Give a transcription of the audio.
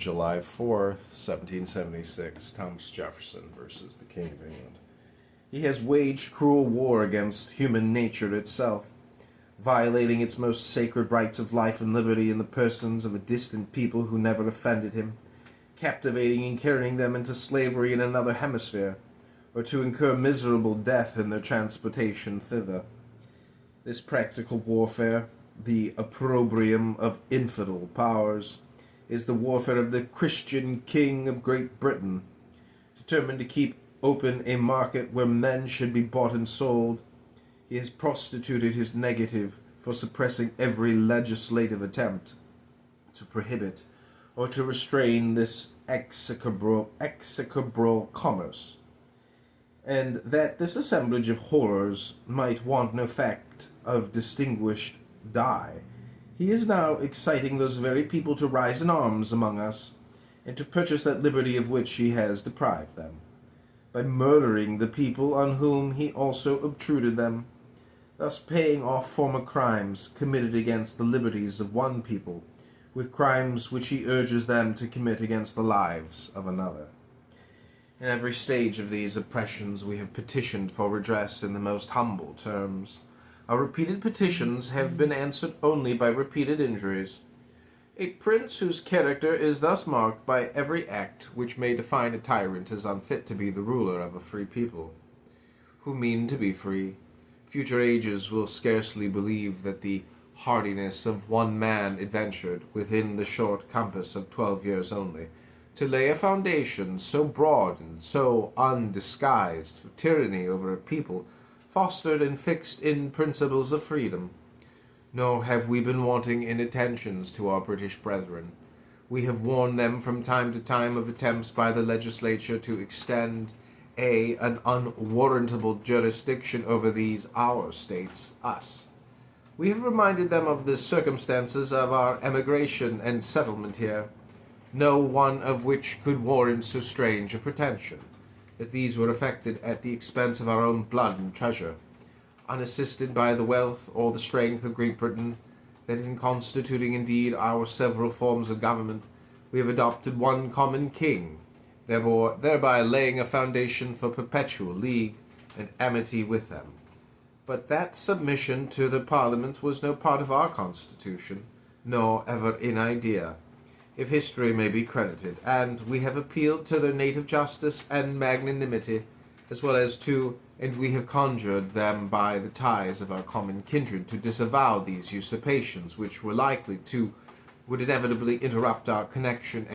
July 4th, 1776, Thomas Jefferson versus the King of England. He has waged cruel war against human nature itself, violating its most sacred rights of life and liberty in the persons of a distant people who never offended him, captivating and carrying them into slavery in another hemisphere, or to incur miserable death in their transportation thither. This practical warfare, the opprobrium of infidel powers, is the warfare of the Christian King of Great Britain, determined to keep open a market where men should be bought and sold. He has prostituted his negative for suppressing every legislative attempt to prohibit or to restrain this execrable commerce, and that this assemblage of horrors might want no fact of distinguished dye, he is now exciting those very people to rise in arms among us, and to purchase that liberty of which he has deprived them, by murdering the people on whom he also obtruded them, thus paying off former crimes committed against the liberties of one people, with crimes which he urges them to commit against the lives of another. In every stage of these oppressions we have petitioned for redress in the most humble terms. Our repeated petitions have been answered only by repeated injuries. A prince whose character is thus marked by every act which may define a tyrant is unfit to be the ruler of a free people, who mean to be free. Future ages will scarcely believe that the hardiness of one man adventured, within the short compass of 12 years only, to lay a foundation so broad and so undisguised for tyranny over a people fostered and fixed in principles of freedom. Nor have we been wanting in attentions to our British brethren. We have warned them from time to time of attempts by the legislature to extend an unwarrantable jurisdiction over these our states, us. We have reminded them of the circumstances of our emigration and settlement here, no one of which could warrant so strange a pretension, that these were effected at the expense of our own blood and treasure, unassisted by the wealth or the strength of Great Britain, that in constituting indeed our several forms of government, we have adopted one common king, thereby laying a foundation for perpetual league and amity with them. But that submission to the Parliament was no part of our constitution, nor ever in idea, if history may be credited, and we have appealed to their native justice and magnanimity, as well as to, and we have conjured them by the ties of our common kindred to disavow these usurpations, which would inevitably interrupt our connection